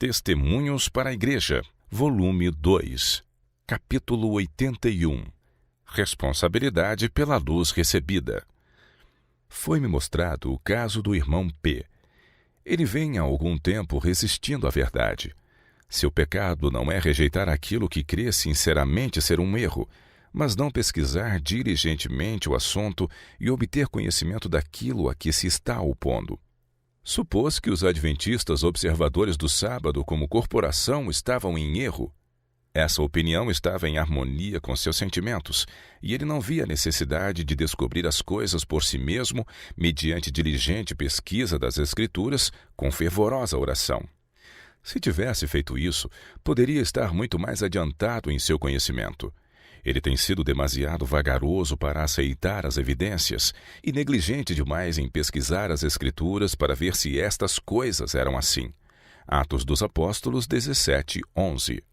Testemunhos para a Igreja, volume 2, capítulo 81. Responsabilidade pela luz recebida. Foi-me mostrado o caso do irmão P. Ele vem há algum tempo resistindo à verdade. Seu pecado não é rejeitar aquilo que crê sinceramente ser um erro, mas não pesquisar diligentemente o assunto e obter conhecimento daquilo a que se está opondo. Supôs que os adventistas observadores do sábado como corporação estavam em erro. Essa opinião estava em harmonia com seus sentimentos, e ele não via necessidade de descobrir as coisas por si mesmo, mediante diligente pesquisa das Escrituras, com fervorosa oração. Se tivesse feito isso, poderia estar muito mais adiantado em seu conhecimento. Ele tem sido demasiado vagaroso para aceitar as evidências e negligente demais em pesquisar as Escrituras para ver se estas coisas eram assim. Atos dos Apóstolos 17:11.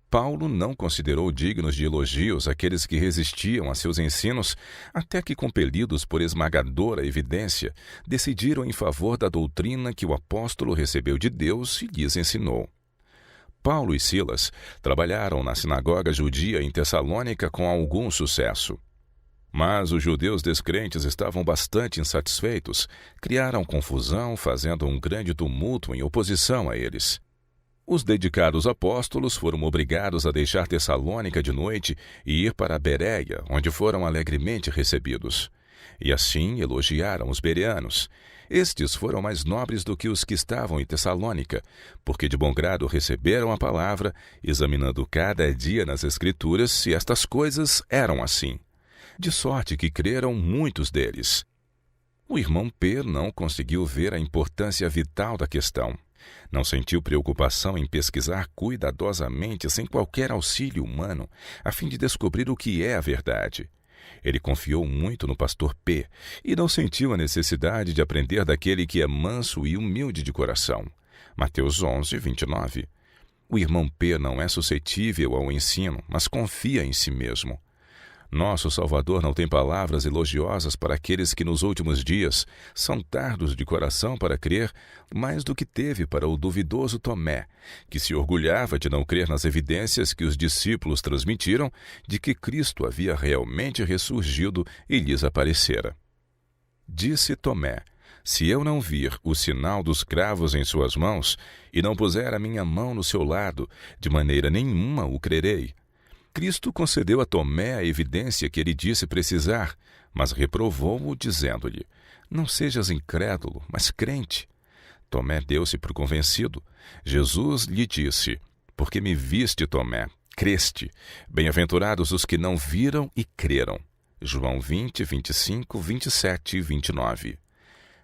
Paulo não considerou dignos de elogios aqueles que resistiam a seus ensinos, até que, compelidos por esmagadora evidência, decidiram em favor da doutrina que o apóstolo recebeu de Deus e lhes ensinou. Paulo e Silas trabalharam na sinagoga judia em Tessalônica com algum sucesso. Mas os judeus descrentes estavam bastante insatisfeitos, criaram confusão, fazendo um grande tumulto em oposição a eles. Os dedicados apóstolos foram obrigados a deixar Tessalônica de noite e ir para Bereia, onde foram alegremente recebidos. E assim elogiaram os bereanos. Estes foram mais nobres do que os que estavam em Tessalônica, porque de bom grado receberam a palavra, examinando cada dia nas Escrituras se estas coisas eram assim. De sorte que creram muitos deles. O irmão P não conseguiu ver a importância vital da questão. Não sentiu preocupação em pesquisar cuidadosamente, sem qualquer auxílio humano, a fim de descobrir o que é a verdade. Ele confiou muito no pastor P e não sentiu a necessidade de aprender daquele que é manso e humilde de coração. Mateus 11:29. O irmão P não é suscetível ao ensino, mas confia em si mesmo. Nosso Salvador não tem palavras elogiosas para aqueles que nos últimos dias são tardos de coração para crer, mais do que teve para o duvidoso Tomé, que se orgulhava de não crer nas evidências que os discípulos transmitiram de que Cristo havia realmente ressurgido e lhes aparecera. Disse Tomé: se eu não vir o sinal dos cravos em suas mãos e não puser a minha mão no seu lado, de maneira nenhuma o crerei. Cristo concedeu a Tomé a evidência que ele disse precisar, mas reprovou-o, dizendo-lhe: não sejas incrédulo, mas crente. Tomé deu-se por convencido. Jesus lhe disse: porque me viste, Tomé, creste. Bem-aventurados os que não viram e creram. João 20, 25, 27 e 29.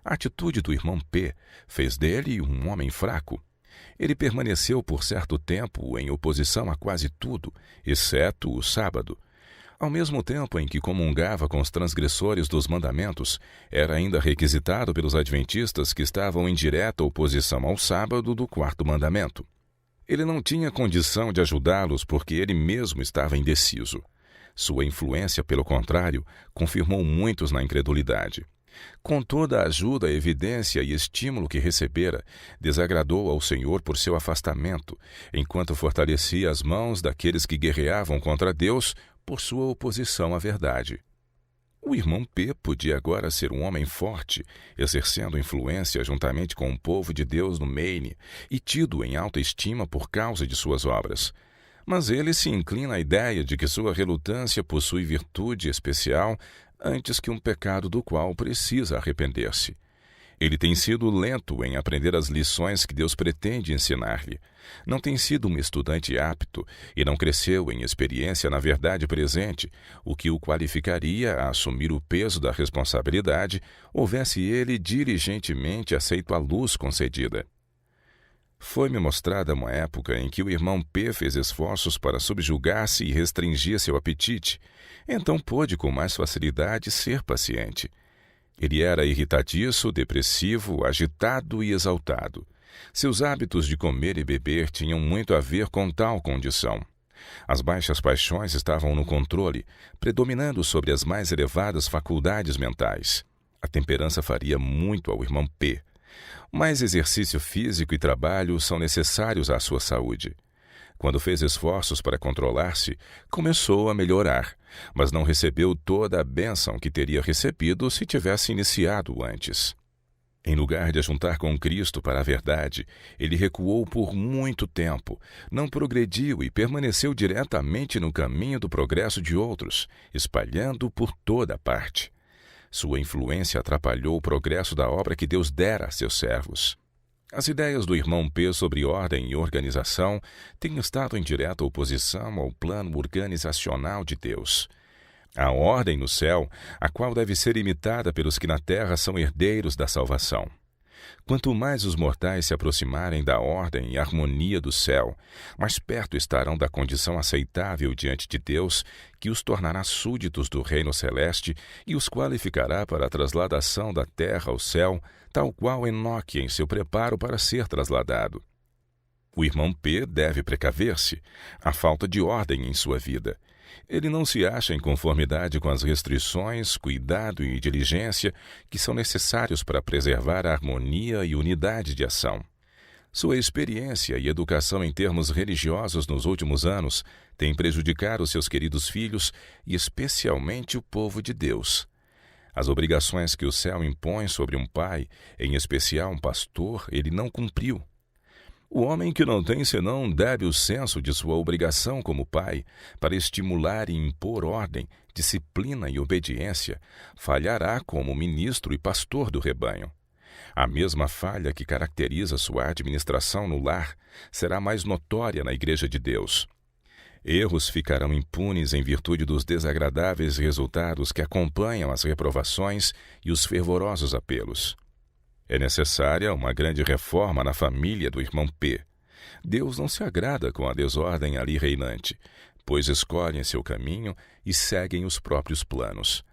A atitude do irmão P fez dele um homem fraco. Ele permaneceu por certo tempo em oposição a quase tudo, exceto o sábado. Ao mesmo tempo em que comungava com os transgressores dos mandamentos, era ainda requisitado pelos adventistas que estavam em direta oposição ao sábado do quarto mandamento. Ele não tinha condição de ajudá-los porque ele mesmo estava indeciso. Sua influência, pelo contrário, confirmou muitos na incredulidade. Com toda a ajuda, evidência e estímulo que recebera, desagradou ao Senhor por seu afastamento, enquanto fortalecia as mãos daqueles que guerreavam contra Deus por sua oposição à verdade. O irmão P podia agora ser um homem forte, exercendo influência juntamente com o povo de Deus no Maine e tido em alta estima por causa de suas obras. Mas ele se inclina à ideia de que sua relutância possui virtude especial antes que um pecado do qual precisa arrepender-se. Ele tem sido lento em aprender as lições que Deus pretende ensinar-lhe. Não tem sido um estudante apto e não cresceu em experiência na verdade presente, o que o qualificaria a assumir o peso da responsabilidade, houvesse ele diligentemente aceito a luz concedida. Foi-me mostrada uma época em que o irmão P fez esforços para subjugar-se e restringir seu apetite. Então pôde com mais facilidade ser paciente. Ele era irritadiço, depressivo, agitado e exaltado. Seus hábitos de comer e beber tinham muito a ver com tal condição. As baixas paixões estavam no controle, predominando sobre as mais elevadas faculdades mentais. A temperança faria muito ao irmão P. Mais exercício físico e trabalho são necessários à sua saúde. Quando fez esforços para controlar-se, começou a melhorar, mas não recebeu toda a bênção que teria recebido se tivesse iniciado antes. Em lugar de ajuntar com Cristo para a verdade, ele recuou por muito tempo, não progrediu e permaneceu diretamente no caminho do progresso de outros, espalhando por toda parte. Sua influência atrapalhou o progresso da obra que Deus dera a seus servos. As ideias do irmão P sobre ordem e organização têm estado em direta oposição ao plano organizacional de Deus. A ordem no céu, a qual deve ser imitada pelos que na terra são herdeiros da salvação. Quanto mais os mortais se aproximarem da ordem e harmonia do céu, mais perto estarão da condição aceitável diante de Deus, que os tornará súditos do reino celeste e os qualificará para a trasladação da terra ao céu, tal qual Enoque em seu preparo para ser trasladado. O irmão P deve precaver-se, a falta de ordem em sua vida. Ele não se acha em conformidade com as restrições, cuidado e diligência que são necessários para preservar a harmonia e unidade de ação. Sua experiência e educação em termos religiosos nos últimos anos têm prejudicado seus queridos filhos e especialmente o povo de Deus. As obrigações que o céu impõe sobre um pai, em especial um pastor, ele não cumpriu. O homem que não tem senão um débil senso de sua obrigação como pai, para estimular e impor ordem, disciplina e obediência, falhará como ministro e pastor do rebanho. A mesma falha que caracteriza sua administração no lar será mais notória na Igreja de Deus. Erros ficarão impunes em virtude dos desagradáveis resultados que acompanham as reprovações e os fervorosos apelos. É necessária uma grande reforma na família do irmão P. Deus não se agrada com a desordem ali reinante, pois escolhem seu caminho e seguem os próprios planos.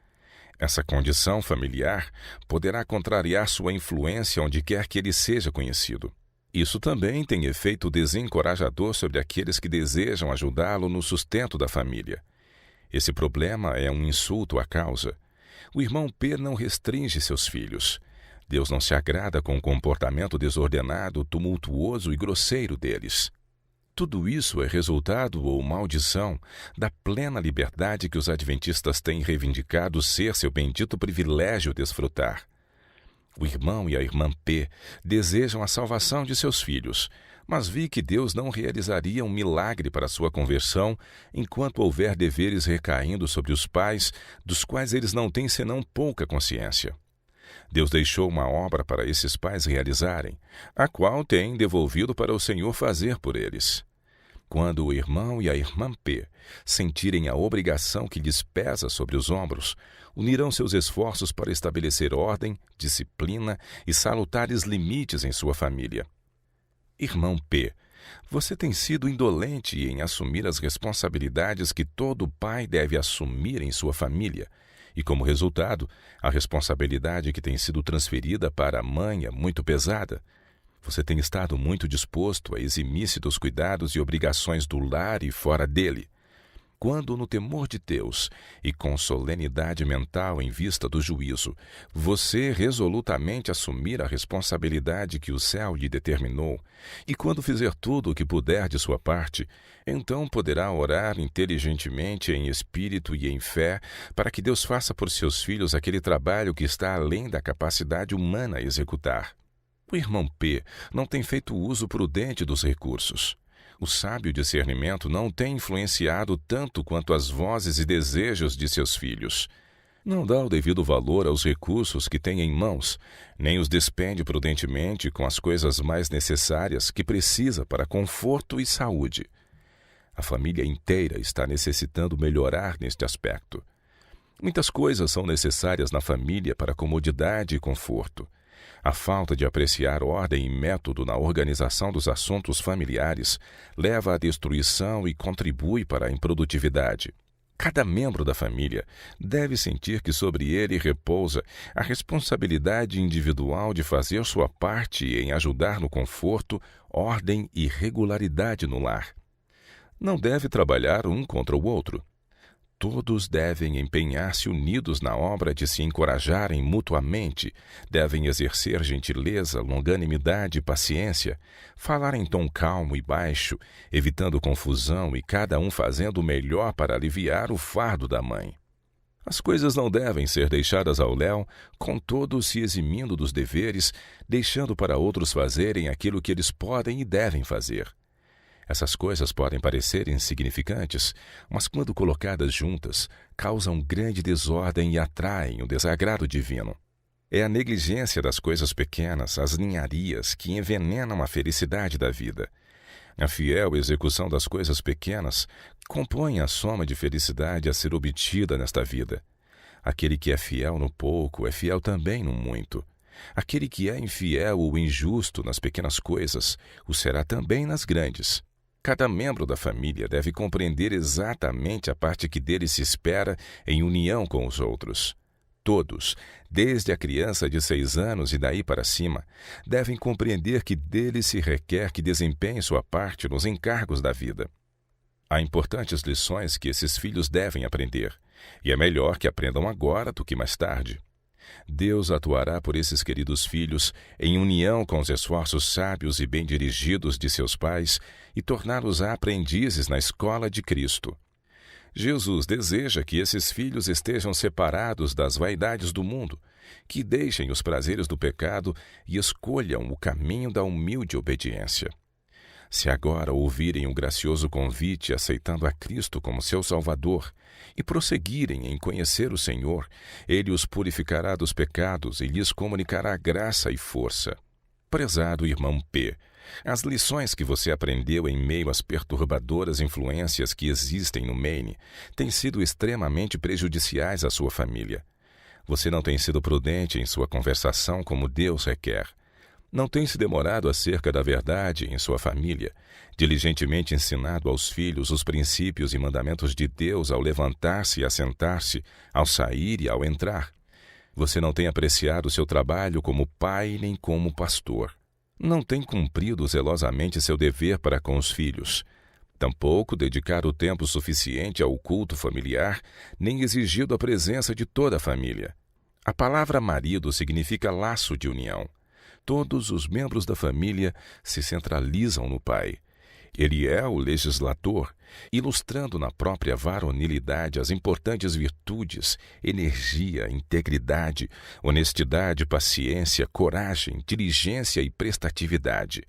Essa condição familiar poderá contrariar sua influência onde quer que ele seja conhecido. Isso também tem efeito desencorajador sobre aqueles que desejam ajudá-lo no sustento da família. Esse problema é um insulto à causa. O irmão P não restringe seus filhos. Deus não se agrada com o comportamento desordenado, tumultuoso e grosseiro deles. Tudo isso é resultado ou maldição da plena liberdade que os adventistas têm reivindicado ser seu bendito privilégio desfrutar. O irmão e a irmã P desejam a salvação de seus filhos, mas vi que Deus não realizaria um milagre para sua conversão enquanto houver deveres recaindo sobre os pais, dos quais eles não têm senão pouca consciência. Deus deixou uma obra para esses pais realizarem, a qual tem devolvido para o Senhor fazer por eles. Quando o irmão e a irmã P sentirem a obrigação que lhes pesa sobre os ombros, unirão seus esforços para estabelecer ordem, disciplina e salutares limites em sua família. Irmão P, você tem sido indolente em assumir as responsabilidades que todo pai deve assumir em sua família, e, como resultado, a responsabilidade que tem sido transferida para a mãe é muito pesada. Você tem estado muito disposto a eximir-se dos cuidados e obrigações do lar e fora dele. Quando, no temor de Deus e com solenidade mental em vista do juízo, você resolutamente assumir a responsabilidade que o céu lhe determinou, e quando fizer tudo o que puder de sua parte, então poderá orar inteligentemente em espírito e em fé para que Deus faça por seus filhos aquele trabalho que está além da capacidade humana a executar. O irmão P não tem feito uso prudente dos recursos. O sábio discernimento não tem influenciado tanto quanto as vozes e desejos de seus filhos. Não dá o devido valor aos recursos que tem em mãos, nem os despende prudentemente com as coisas mais necessárias que precisa para conforto e saúde. A família inteira está necessitando melhorar neste aspecto. Muitas coisas são necessárias na família para comodidade e conforto. A falta de apreciar ordem e método na organização dos assuntos familiares leva à destruição e contribui para a improdutividade. Cada membro da família deve sentir que sobre ele repousa a responsabilidade individual de fazer sua parte em ajudar no conforto, ordem e regularidade no lar. Não deve trabalhar um contra o outro. Todos devem empenhar-se unidos na obra de se encorajarem mutuamente, devem exercer gentileza, longanimidade e paciência, falar em tom calmo e baixo, evitando confusão e cada um fazendo o melhor para aliviar o fardo da mãe. As coisas não devem ser deixadas ao léu, com todos se eximindo dos deveres, deixando para outros fazerem aquilo que eles podem e devem fazer. Essas coisas podem parecer insignificantes, mas quando colocadas juntas, causam grande desordem e atraem o desagrado divino. É a negligência das coisas pequenas, as ninharias, que envenenam a felicidade da vida. A fiel execução das coisas pequenas compõe a soma de felicidade a ser obtida nesta vida. Aquele que é fiel no pouco é fiel também no muito. Aquele que é infiel ou injusto nas pequenas coisas, o será também nas grandes. Cada membro da família deve compreender exatamente a parte que dele se espera em união com os outros. Todos, desde a criança de 6 anos e daí para cima, devem compreender que dele se requer que desempenhe sua parte nos encargos da vida. Há importantes lições que esses filhos devem aprender, e é melhor que aprendam agora do que mais tarde. Deus atuará por esses queridos filhos em união com os esforços sábios e bem dirigidos de seus pais e torná-los aprendizes na escola de Cristo. Jesus deseja que esses filhos estejam separados das vaidades do mundo, que deixem os prazeres do pecado e escolham o caminho da humilde obediência. Se agora ouvirem o gracioso convite aceitando a Cristo como seu Salvador e prosseguirem em conhecer o Senhor, Ele os purificará dos pecados e lhes comunicará graça e força. Prezado irmão P., as lições que você aprendeu em meio às perturbadoras influências que existem no Maine têm sido extremamente prejudiciais à sua família. Você não tem sido prudente em sua conversação como Deus requer. Não tem se demorado acerca da verdade em sua família, diligentemente ensinado aos filhos os princípios e mandamentos de Deus ao levantar-se e assentar-se, ao sair e ao entrar. Você não tem apreciado seu trabalho como pai nem como pastor. Não tem cumprido zelosamente seu dever para com os filhos. Tampouco dedicado tempo suficiente ao culto familiar, nem exigido a presença de toda a família. A palavra marido significa laço de união. Todos os membros da família se centralizam no pai. Ele é o legislador, ilustrando na própria varonilidade as importantes virtudes, energia, integridade, honestidade, paciência, coragem, diligência e prestatividade.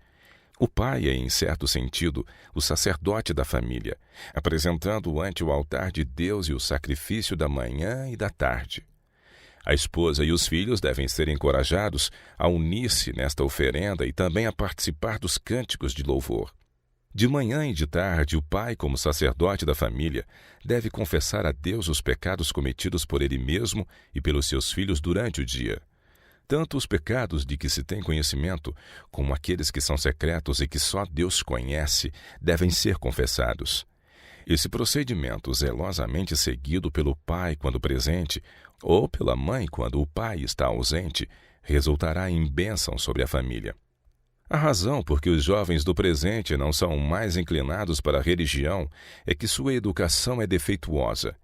O pai é, em certo sentido, o sacerdote da família, apresentando ante o altar de Deus o sacrifício da manhã e da tarde. A esposa e os filhos devem ser encorajados a unir-se nesta oferenda e também a participar dos cânticos de louvor. De manhã e de tarde, o pai, como sacerdote da família, deve confessar a Deus os pecados cometidos por ele mesmo e pelos seus filhos durante o dia. Tanto os pecados de que se tem conhecimento, como aqueles que são secretos e que só Deus conhece, devem ser confessados. Esse procedimento, zelosamente seguido pelo pai quando presente, ou pela mãe quando o pai está ausente, resultará em bênção sobre a família. A razão por que os jovens do presente não são mais inclinados para a religião é que sua educação é defeituosa.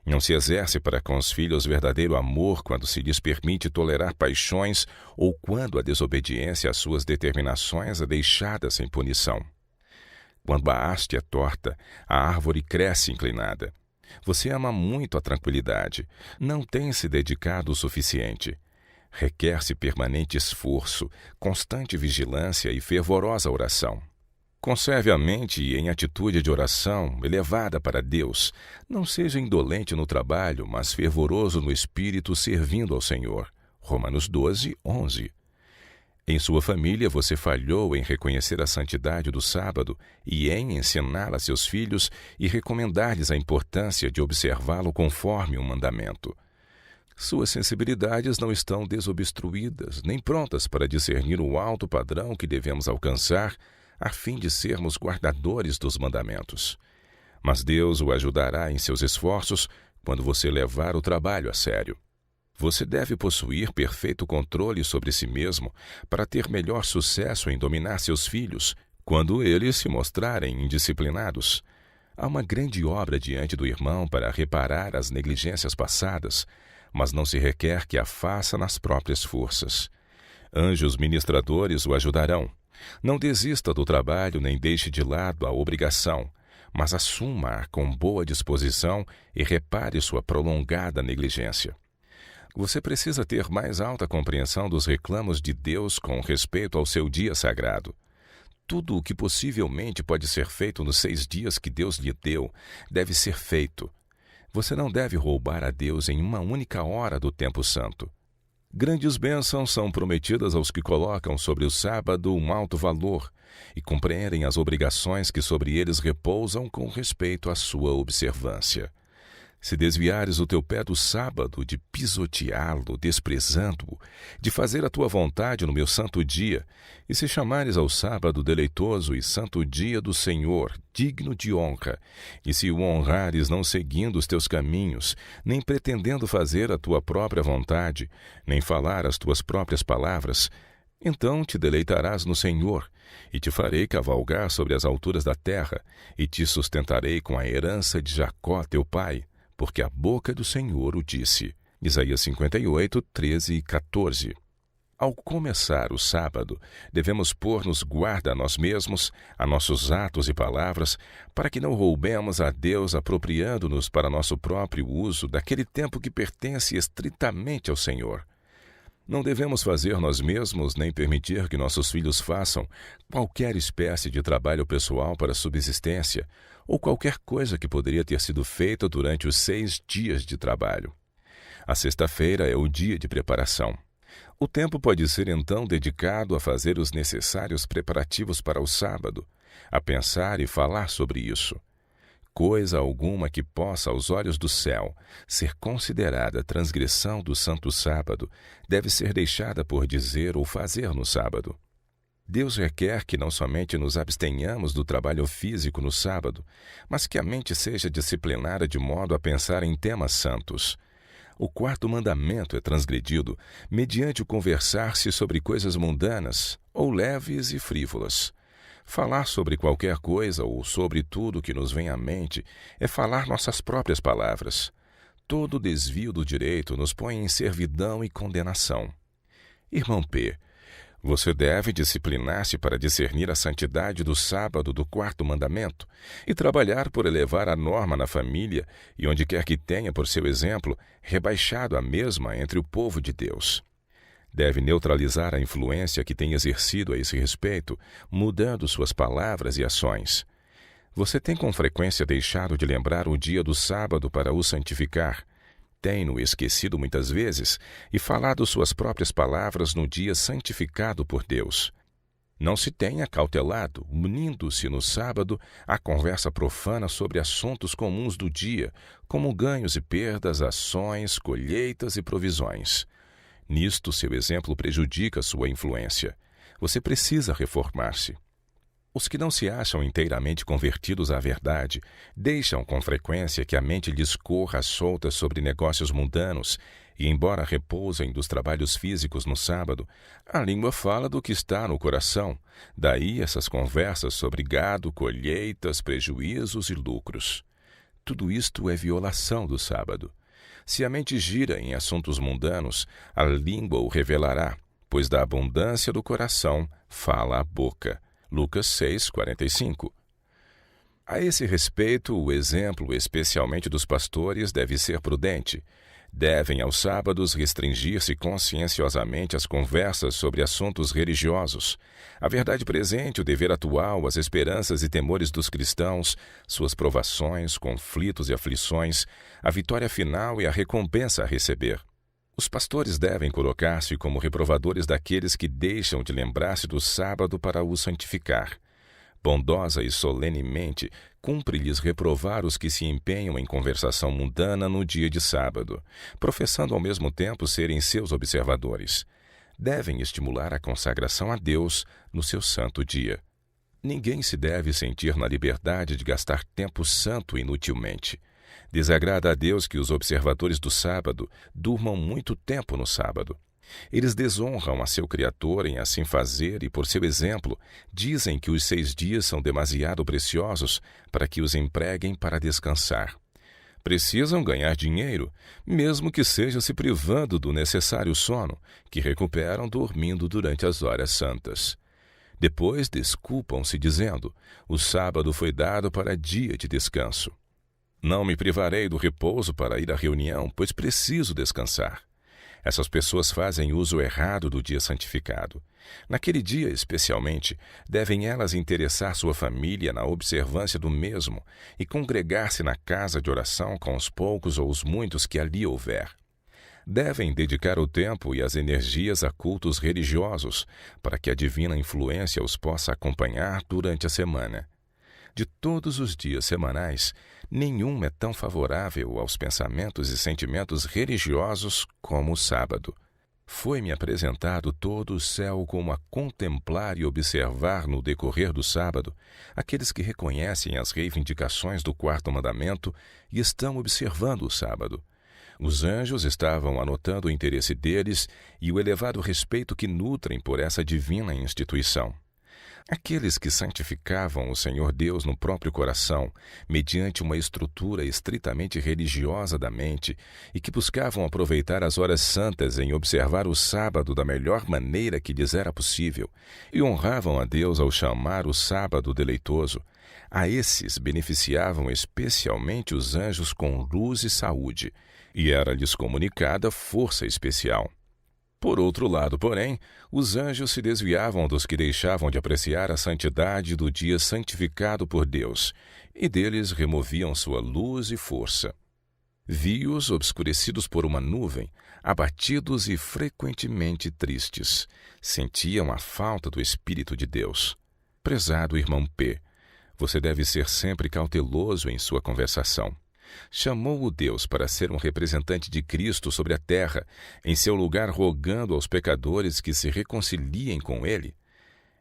Não se exerce para com os filhos verdadeiro amor quando se lhes permite tolerar paixões ou quando a desobediência às suas determinações é deixada sem punição. Quando a haste é torta, a árvore cresce inclinada. Você ama muito a tranquilidade, não tem se dedicado o suficiente. Requer-se permanente esforço, constante vigilância e fervorosa oração. Conserve a mente em atitude de oração elevada para Deus. Não seja indolente no trabalho, mas fervoroso no espírito servindo ao Senhor. Romanos 12, 11. Em sua família você falhou em reconhecer a santidade do sábado e em ensiná-la a seus filhos e recomendar-lhes a importância de observá-lo conforme o mandamento. Suas sensibilidades não estão desobstruídas, nem prontas para discernir o alto padrão que devemos alcançar a fim de sermos guardadores dos mandamentos. Mas Deus o ajudará em seus esforços quando você levar o trabalho a sério. Você deve possuir perfeito controle sobre si mesmo para ter melhor sucesso em dominar seus filhos quando eles se mostrarem indisciplinados. Há uma grande obra diante do irmão para reparar as negligências passadas, mas não se requer que a faça nas próprias forças. Anjos ministradores o ajudarão. Não desista do trabalho nem deixe de lado a obrigação, mas assuma-a com boa disposição e repare sua prolongada negligência. Você precisa ter mais alta compreensão dos reclamos de Deus com respeito ao seu dia sagrado. Tudo o que possivelmente pode ser feito nos 6 dias que Deus lhe deu deve ser feito. Você não deve roubar a Deus em uma única hora do tempo santo. Grandes bênçãos são prometidas aos que colocam sobre o sábado um alto valor e compreendem as obrigações que sobre eles repousam com respeito à sua observância. Se desviares o teu pé do sábado, de pisoteá-lo, desprezando-o, de fazer a tua vontade no meu santo dia, e se chamares ao sábado deleitoso e santo dia do Senhor, digno de honra, e se o honrares não seguindo os teus caminhos, nem pretendendo fazer a tua própria vontade, nem falar as tuas próprias palavras, então te deleitarás no Senhor, e te farei cavalgar sobre as alturas da terra, e te sustentarei com a herança de Jacó teu pai, porque a boca do Senhor o disse. Isaías 58, 13 e 14. Ao começar o sábado, devemos pôr-nos guarda a nós mesmos, a nossos atos e palavras, para que não roubemos a Deus apropriando-nos para nosso próprio uso daquele tempo que pertence estritamente ao Senhor. Não devemos fazer nós mesmos nem permitir que nossos filhos façam qualquer espécie de trabalho pessoal para subsistência ou qualquer coisa que poderia ter sido feita durante os 6 dias de trabalho. A sexta-feira é o dia de preparação. O tempo pode ser então dedicado a fazer os necessários preparativos para o sábado, a pensar e falar sobre isso. Coisa alguma que possa, aos olhos do céu, ser considerada transgressão do santo sábado, deve ser deixada por dizer ou fazer no sábado. Deus requer que não somente nos abstenhamos do trabalho físico no sábado, mas que a mente seja disciplinada de modo a pensar em temas santos. O 4º mandamento é transgredido mediante o conversar-se sobre coisas mundanas ou leves e frívolas. Falar sobre qualquer coisa ou sobre tudo que nos vem à mente é falar nossas próprias palavras. Todo desvio do direito nos põe em servidão e condenação. Irmão P., você deve disciplinar-se para discernir a santidade do sábado do 4º mandamento e trabalhar por elevar a norma na família e onde quer que tenha, por seu exemplo, rebaixado a mesma entre o povo de Deus. Deve neutralizar a influência que tem exercido a esse respeito, mudando suas palavras e ações. Você tem com frequência deixado de lembrar o dia do sábado para o santificar. Tem-no esquecido muitas vezes e falado suas próprias palavras no dia santificado por Deus. Não se tenha cautelado, unindo-se no sábado à conversa profana sobre assuntos comuns do dia, como ganhos e perdas, ações, colheitas e provisões. Nisto, seu exemplo prejudica sua influência. Você precisa reformar-se. Os que não se acham inteiramente convertidos à verdade deixam com frequência que a mente lhes corra solta sobre negócios mundanos e, embora repousem dos trabalhos físicos no sábado, a língua fala do que está no coração. Daí essas conversas sobre gado, colheitas, prejuízos e lucros. Tudo isto é violação do sábado. Se a mente gira em assuntos mundanos, a língua o revelará, pois da abundância do coração fala a boca. Lucas 6, 45. A esse respeito, o exemplo, especialmente dos pastores, deve ser prudente. Devem, aos sábados, restringir-se conscienciosamente às conversas sobre assuntos religiosos. A verdade presente, o dever atual, as esperanças e temores dos cristãos, suas provações, conflitos e aflições, a vitória final e a recompensa a receber. Os pastores devem colocar-se como reprovadores daqueles que deixam de lembrar-se do sábado para o santificar. Bondosa e solenemente, cumpre-lhes reprovar os que se empenham em conversação mundana no dia de sábado, professando ao mesmo tempo serem seus observadores. Devem estimular a consagração a Deus no seu santo dia. Ninguém se deve sentir na liberdade de gastar tempo santo inutilmente. Desagrada a Deus que os observadores do sábado durmam muito tempo no sábado. Eles desonram a seu Criador em assim fazer e, por seu exemplo, dizem que os 6 dias são demasiado preciosos para que os empreguem para descansar. Precisam ganhar dinheiro, mesmo que seja se privando do necessário sono, que recuperam dormindo durante as horas santas. Depois desculpam-se dizendo: o sábado foi dado para dia de descanso. Não me privarei do repouso para ir à reunião, pois preciso descansar. Essas pessoas fazem uso errado do dia santificado. Naquele dia, especialmente, devem elas interessar sua família na observância do mesmo e congregar-se na casa de oração com os poucos ou os muitos que ali houver. Devem dedicar o tempo e as energias a cultos religiosos, para que a divina influência os possa acompanhar durante a semana. De todos os dias semanais, nenhum é tão favorável aos pensamentos e sentimentos religiosos como o sábado. Foi-me apresentado todo o céu como a contemplar e observar no decorrer do sábado aqueles que reconhecem as reivindicações do 4º mandamento e estão observando o sábado. Os anjos estavam anotando o interesse deles e o elevado respeito que nutrem por essa divina instituição. Aqueles que santificavam o Senhor Deus no próprio coração, mediante uma estrutura estritamente religiosa da mente, e que buscavam aproveitar as horas santas em observar o sábado da melhor maneira que lhes era possível, e honravam a Deus ao chamar o sábado deleitoso, a esses beneficiavam especialmente os anjos com luz e saúde, e era-lhes comunicada força especial. Por outro lado, porém, os anjos se desviavam dos que deixavam de apreciar a santidade do dia santificado por Deus, e deles removiam sua luz e força. Vi-os obscurecidos por uma nuvem, abatidos e frequentemente tristes. Sentiam a falta do Espírito de Deus. Prezado irmão P., você deve ser sempre cauteloso em sua conversação. Chamou-o Deus para ser um representante de Cristo sobre a terra, em seu lugar rogando aos pecadores que se reconciliem com Ele?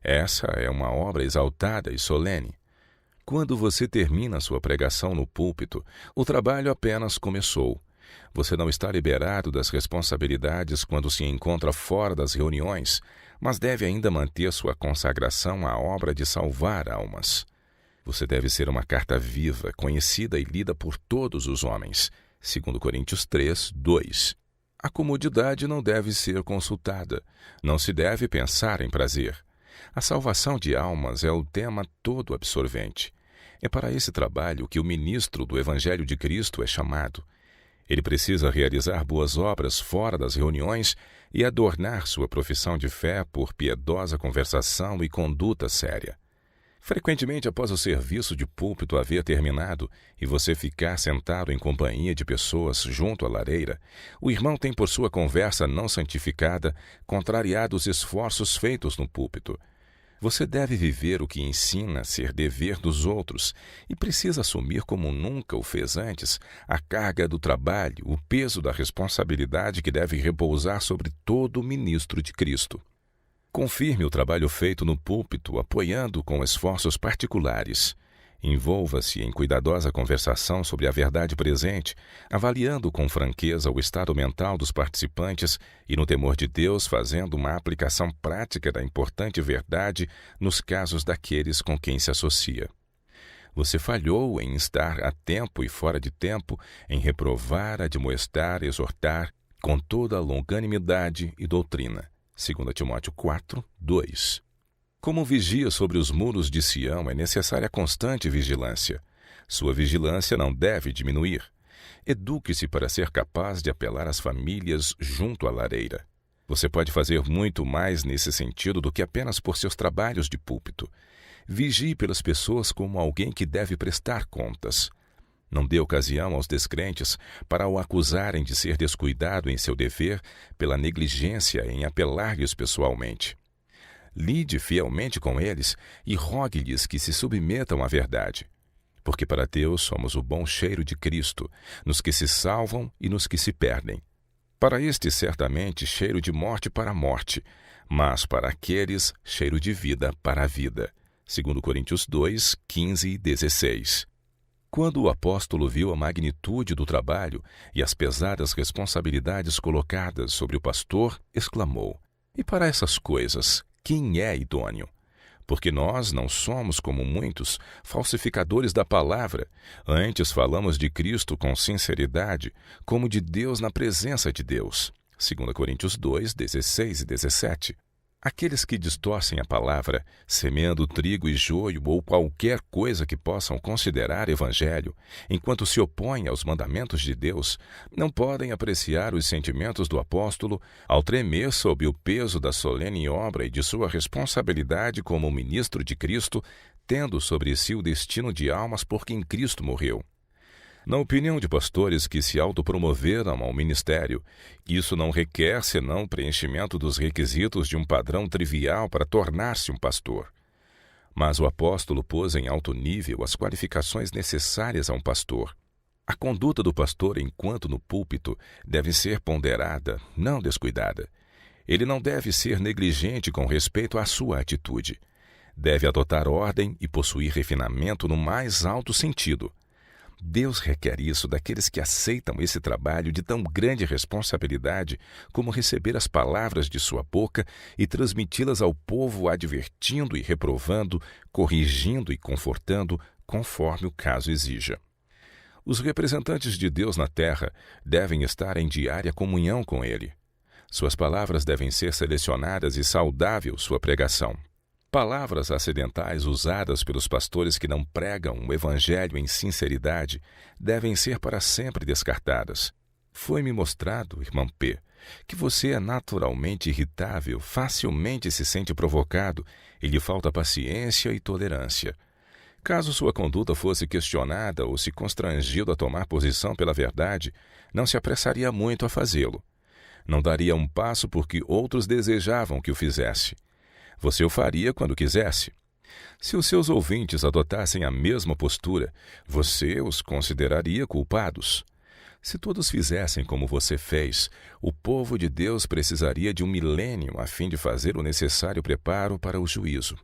Essa é uma obra exaltada e solene. Quando você termina sua pregação no púlpito, o trabalho apenas começou. Você não está liberado das responsabilidades quando se encontra fora das reuniões, mas deve ainda manter sua consagração à obra de salvar almas. Você deve ser uma carta viva, conhecida e lida por todos os homens. 2 Coríntios 3, 2. A comodidade não deve ser consultada. Não se deve pensar em prazer. A salvação de almas é o tema todo absorvente. É para esse trabalho que o ministro do Evangelho de Cristo é chamado. Ele precisa realizar boas obras fora das reuniões e adornar sua profissão de fé por piedosa conversação e conduta séria. Frequentemente, após o serviço de púlpito haver terminado e você ficar sentado em companhia de pessoas junto à lareira, o irmão tem por sua conversa não santificada contrariado os esforços feitos no púlpito. Você deve viver o que ensina ser dever dos outros e precisa assumir como nunca o fez antes a carga do trabalho, o peso da responsabilidade que deve repousar sobre todo ministro de Cristo. Confirme o trabalho feito no púlpito, apoiando com esforços particulares. Envolva-se em cuidadosa conversação sobre a verdade presente, avaliando com franqueza o estado mental dos participantes e, no temor de Deus, fazendo uma aplicação prática da importante verdade nos casos daqueles com quem se associa. Você falhou em estar a tempo e fora de tempo, em reprovar, admoestar, exortar, com toda a longanimidade e doutrina. 2 Timóteo 4, 2. Como vigia sobre os muros de Sião, é necessária constante vigilância. Sua vigilância não deve diminuir. Eduque-se para ser capaz de apelar às famílias junto à lareira. Você pode fazer muito mais nesse sentido do que apenas por seus trabalhos de púlpito. Vigie pelas pessoas como alguém que deve prestar contas. Não dê ocasião aos descrentes para o acusarem de ser descuidado em seu dever pela negligência em apelar-lhes pessoalmente. Lide fielmente com eles e rogue-lhes que se submetam à verdade. Porque para Deus somos o bom cheiro de Cristo, nos que se salvam e nos que se perdem. Para estes, certamente, cheiro de morte para a morte, mas para aqueles, cheiro de vida para a vida. 2 Coríntios 2, 15 e 16. Quando o apóstolo viu a magnitude do trabalho e as pesadas responsabilidades colocadas sobre o pastor, exclamou: "E para essas coisas, quem é idôneo? Porque nós não somos, como muitos, falsificadores da palavra. Antes falamos de Cristo com sinceridade, como de Deus na presença de Deus." 2 Coríntios 2, 16 e 17. Aqueles que distorcem a palavra, semeando trigo e joio ou qualquer coisa que possam considerar evangelho, enquanto se opõem aos mandamentos de Deus, não podem apreciar os sentimentos do apóstolo ao tremer sob o peso da solene obra e de sua responsabilidade como ministro de Cristo, tendo sobre si o destino de almas por quem Cristo morreu. Na opinião de pastores que se autopromoveram ao ministério, isso não requer senão o preenchimento dos requisitos de um padrão trivial para tornar-se um pastor. Mas o apóstolo pôs em alto nível as qualificações necessárias a um pastor. A conduta do pastor enquanto no púlpito deve ser ponderada, não descuidada. Ele não deve ser negligente com respeito à sua atitude. Deve adotar ordem e possuir refinamento no mais alto sentido. Deus requer isso daqueles que aceitam esse trabalho de tão grande responsabilidade como receber as palavras de sua boca e transmiti-las ao povo advertindo e reprovando, corrigindo e confortando, conforme o caso exija. Os representantes de Deus na terra devem estar em diária comunhão com Ele. Suas palavras devem ser selecionadas e saudável sua pregação. Palavras acidentais usadas pelos pastores que não pregam o evangelho em sinceridade devem ser para sempre descartadas. Foi-me mostrado, irmão P., que você é naturalmente irritável, facilmente se sente provocado e lhe falta paciência e tolerância. Caso sua conduta fosse questionada ou se constrangido a tomar posição pela verdade, não se apressaria muito a fazê-lo. Não daria um passo porque outros desejavam que o fizesse. Você o faria quando quisesse. Se os seus ouvintes adotassem a mesma postura, você os consideraria culpados. Se todos fizessem como você fez, o povo de Deus precisaria de um milênio a fim de fazer o necessário preparo para o juízo.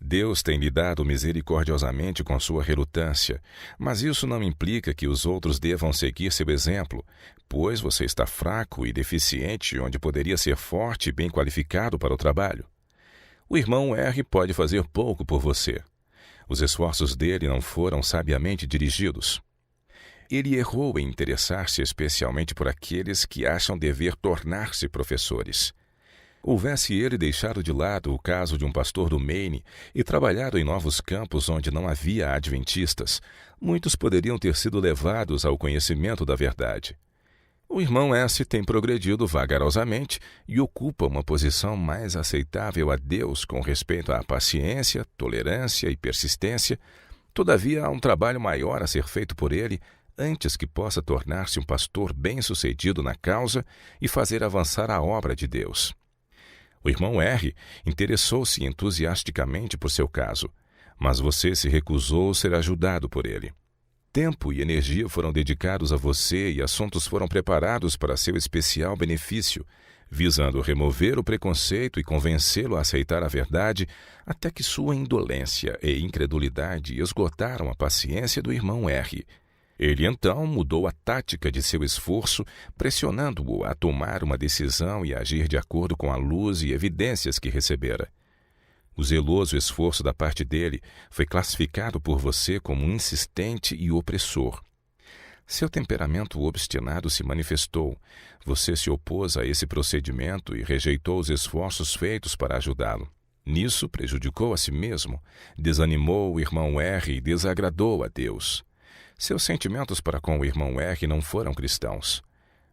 Deus tem lidado misericordiosamente com sua relutância, mas isso não implica que os outros devam seguir seu exemplo, pois você está fraco e deficiente onde poderia ser forte e bem qualificado para o trabalho. O irmão R pode fazer pouco por você. Os esforços dele não foram sabiamente dirigidos. Ele errou em interessar-se especialmente por aqueles que acham dever tornar-se professores. Houvesse ele deixado de lado o caso de um pastor do Maine e trabalhado em novos campos onde não havia adventistas, muitos poderiam ter sido levados ao conhecimento da verdade. O irmão S tem progredido vagarosamente e ocupa uma posição mais aceitável a Deus com respeito à paciência, tolerância e persistência. Todavia, há um trabalho maior a ser feito por ele antes que possa tornar-se um pastor bem-sucedido na causa e fazer avançar a obra de Deus. O irmão R interessou-se entusiasticamente por seu caso, mas você se recusou a ser ajudado por ele. Tempo e energia foram dedicados a você e assuntos foram preparados para seu especial benefício, visando remover o preconceito e convencê-lo a aceitar a verdade, até que sua indolência e incredulidade esgotaram a paciência do irmão R. Ele então mudou a tática de seu esforço, pressionando-o a tomar uma decisão e agir de acordo com a luz e evidências que recebera. O zeloso esforço da parte dele foi classificado por você como insistente e opressor. Seu temperamento obstinado se manifestou. Você se opôs a esse procedimento e rejeitou os esforços feitos para ajudá-lo. Nisso, prejudicou a si mesmo, desanimou o irmão R e desagradou a Deus. Seus sentimentos para com o irmão R não foram cristãos.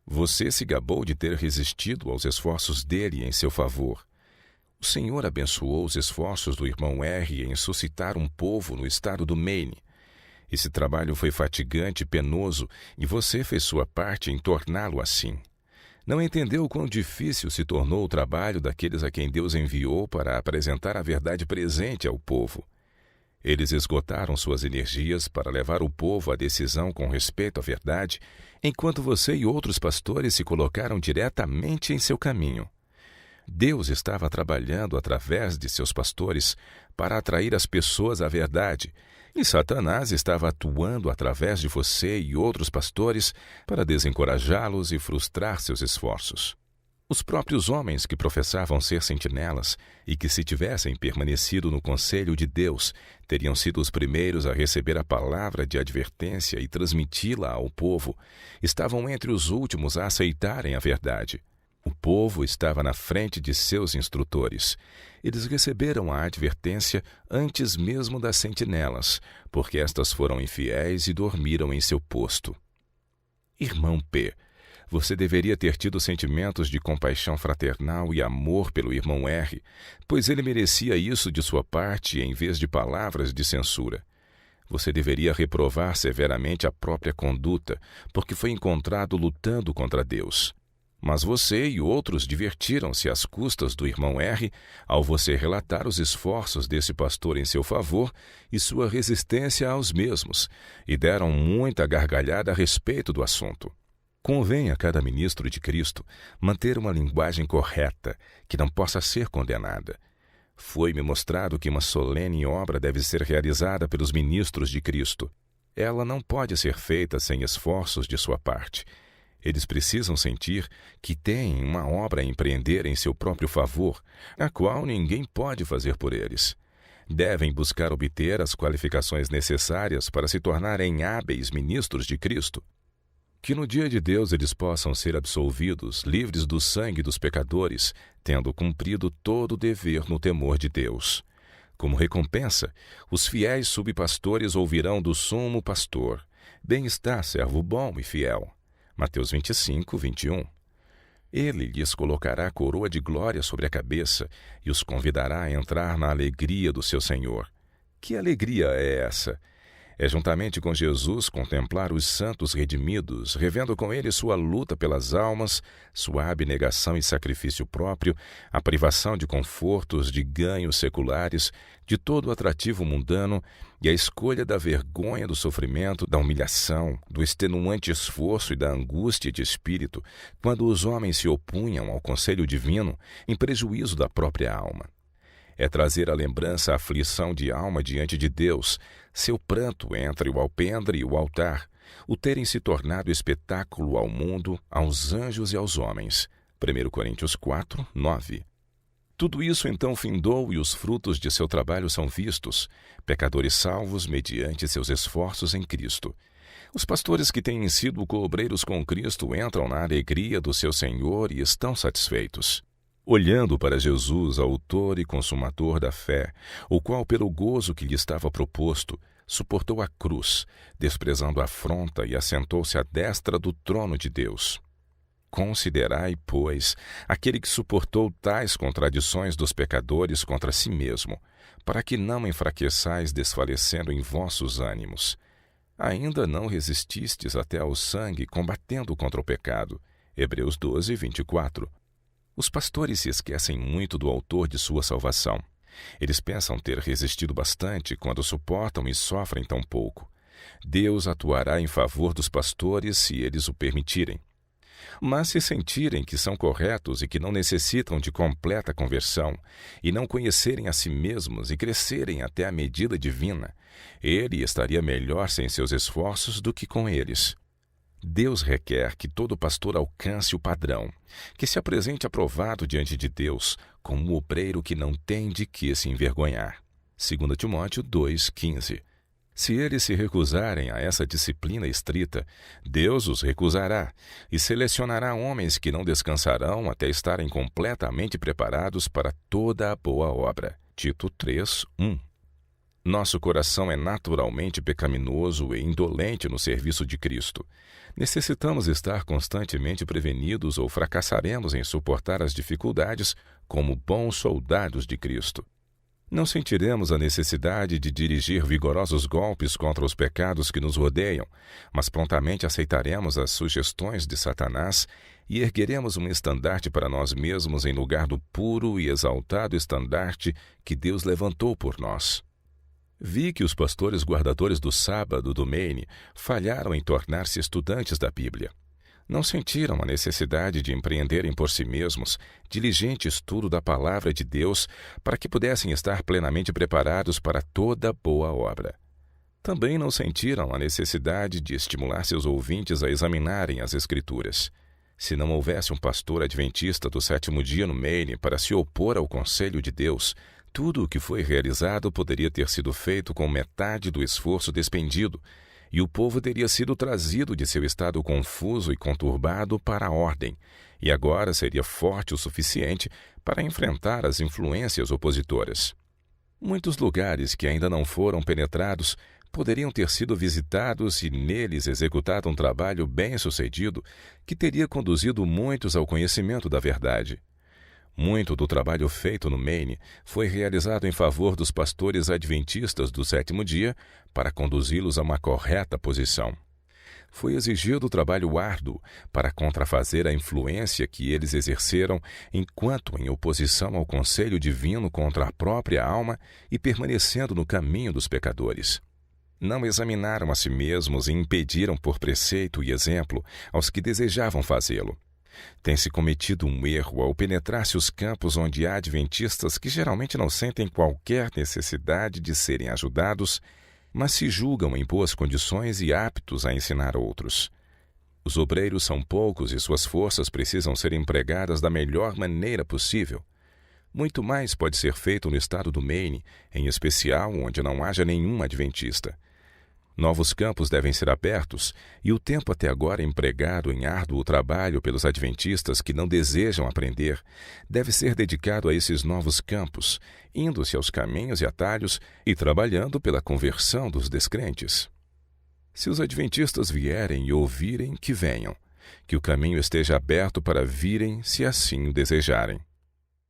Você se gabou de ter resistido aos esforços dele em seu favor. O Senhor abençoou os esforços do irmão R em suscitar um povo no estado do Maine. Esse trabalho foi fatigante e penoso e você fez sua parte em torná-lo assim. Não entendeu quão difícil se tornou o trabalho daqueles a quem Deus enviou para apresentar a verdade presente ao povo. Eles esgotaram suas energias para levar o povo à decisão com respeito à verdade, enquanto você e outros pastores se colocaram diretamente em seu caminho. Deus estava trabalhando através de seus pastores para atrair as pessoas à verdade, E Satanás estava atuando através de você e outros pastores para desencorajá-los e frustrar seus esforços. Os próprios homens que professavam ser sentinelas e que, se tivessem permanecido no conselho de Deus, teriam sido os primeiros a receber a palavra de advertência e transmiti-la ao povo, estavam entre os últimos a aceitarem a verdade. O povo estava na frente de seus instrutores. Eles receberam a advertência antes mesmo das sentinelas, porque estas foram infiéis e dormiram em seu posto. Irmão P., você deveria ter tido sentimentos de compaixão fraternal e amor pelo irmão R., pois ele merecia isso de sua parte em vez de palavras de censura. Você deveria reprovar severamente a própria conduta, porque foi encontrado lutando contra Deus. Mas você e outros divertiram-se às custas do irmão R ao você relatar os esforços desse pastor em seu favor e sua resistência aos mesmos, e deram muita gargalhada a respeito do assunto. Convém a cada ministro de Cristo manter uma linguagem correta, que não possa ser condenada. Foi-me mostrado que uma solene obra deve ser realizada pelos ministros de Cristo. Ela não pode ser feita sem esforços de sua parte. Eles precisam sentir que têm uma obra a empreender em seu próprio favor, a qual ninguém pode fazer por eles. Devem buscar obter as qualificações necessárias para se tornarem hábeis ministros de Cristo. Que no dia de Deus eles possam ser absolvidos, livres do sangue dos pecadores, tendo cumprido todo o dever no temor de Deus. Como recompensa, os fiéis subpastores ouvirão do sumo pastor: Bem está, servo bom e fiel. Mateus 25, 21. Ele lhes colocará coroa de glória sobre a cabeça e os convidará a entrar na alegria do seu Senhor. Que alegria é essa? É juntamente com Jesus contemplar os santos redimidos, revendo com ele sua luta pelas almas, sua abnegação e sacrifício próprio, a privação de confortos, de ganhos seculares, de todo o atrativo mundano e a escolha da vergonha do sofrimento, da humilhação, do extenuante esforço e da angústia de espírito, quando os homens se opunham ao conselho divino em prejuízo da própria alma. É trazer à lembrança a aflição de alma diante de Deus, seu pranto entre o alpendre e o altar, o terem se tornado espetáculo ao mundo, aos anjos e aos homens. 1 Coríntios 4, 9. Tudo isso então findou e os frutos de seu trabalho são vistos, pecadores salvos mediante seus esforços em Cristo. Os pastores que têm sido coobreiros com Cristo entram na alegria do seu Senhor e estão satisfeitos. Olhando para Jesus, autor e consumador da fé, o qual, pelo gozo que lhe estava proposto, suportou a cruz, desprezando a afronta e assentou-se à destra do trono de Deus. Considerai, pois, aquele que suportou tais contradições dos pecadores contra si mesmo, para que não enfraqueçais desfalecendo em vossos ânimos. Ainda não resististes até ao sangue, combatendo contra o pecado. Hebreus 12, 24. Os pastores se esquecem muito do autor de sua salvação. Eles pensam ter resistido bastante quando suportam e sofrem tão pouco. Deus atuará em favor dos pastores se eles o permitirem. Mas se sentirem que são corretos e que não necessitam de completa conversão, e não conhecerem a si mesmos e crescerem até a medida divina, ele estaria melhor sem seus esforços do que com eles. Deus requer que todo pastor alcance o padrão, que se apresente aprovado diante de Deus, como um obreiro que não tem de que se envergonhar. 2 Timóteo 2,15. Se eles se recusarem a essa disciplina estrita, Deus os recusará e selecionará homens que não descansarão até estarem completamente preparados para toda a boa obra. Tito 3:1. Nosso coração é naturalmente pecaminoso e indolente no serviço de Cristo. Necessitamos estar constantemente prevenidos ou fracassaremos em suportar as dificuldades como bons soldados de Cristo. Não sentiremos a necessidade de dirigir vigorosos golpes contra os pecados que nos rodeiam, mas prontamente aceitaremos as sugestões de Satanás e ergueremos um estandarte para nós mesmos em lugar do puro e exaltado estandarte que Deus levantou por nós. Vi que os pastores guardadores do sábado do Maine falharam em tornar-se estudantes da Bíblia. Não sentiram a necessidade de empreenderem por si mesmos diligente estudo da palavra de Deus para que pudessem estar plenamente preparados para toda boa obra. Também não sentiram a necessidade de estimular seus ouvintes a examinarem as Escrituras. Se não houvesse um pastor adventista do sétimo dia no Maine para se opor ao conselho de Deus, tudo o que foi realizado poderia ter sido feito com metade do esforço despendido, e o povo teria sido trazido de seu estado confuso e conturbado para a ordem, e agora seria forte o suficiente para enfrentar as influências opositoras. Muitos lugares que ainda não foram penetrados poderiam ter sido visitados e neles executado um trabalho bem-sucedido que teria conduzido muitos ao conhecimento da verdade. Muito do trabalho feito no Maine foi realizado em favor dos pastores adventistas do sétimo dia para conduzi-los a uma correta posição. Foi exigido trabalho árduo para contrafazer a influência que eles exerceram enquanto em oposição ao conselho divino contra a própria alma e permanecendo no caminho dos pecadores. Não examinaram a si mesmos e impediram por preceito e exemplo aos que desejavam fazê-lo. Tem-se cometido um erro ao penetrar-se os campos onde há adventistas que geralmente não sentem qualquer necessidade de serem ajudados, mas se julgam em boas condições e aptos a ensinar outros. Os obreiros são poucos e suas forças precisam ser empregadas da melhor maneira possível. Muito mais pode ser feito no estado do Maine, em especial onde não haja nenhum adventista. Novos campos devem ser abertos, e o tempo até agora empregado em árduo trabalho pelos adventistas que não desejam aprender deve ser dedicado a esses novos campos, indo-se aos caminhos e atalhos e trabalhando pela conversão dos descrentes. Se os adventistas vierem e ouvirem, que venham, que o caminho esteja aberto para virem, se assim o desejarem.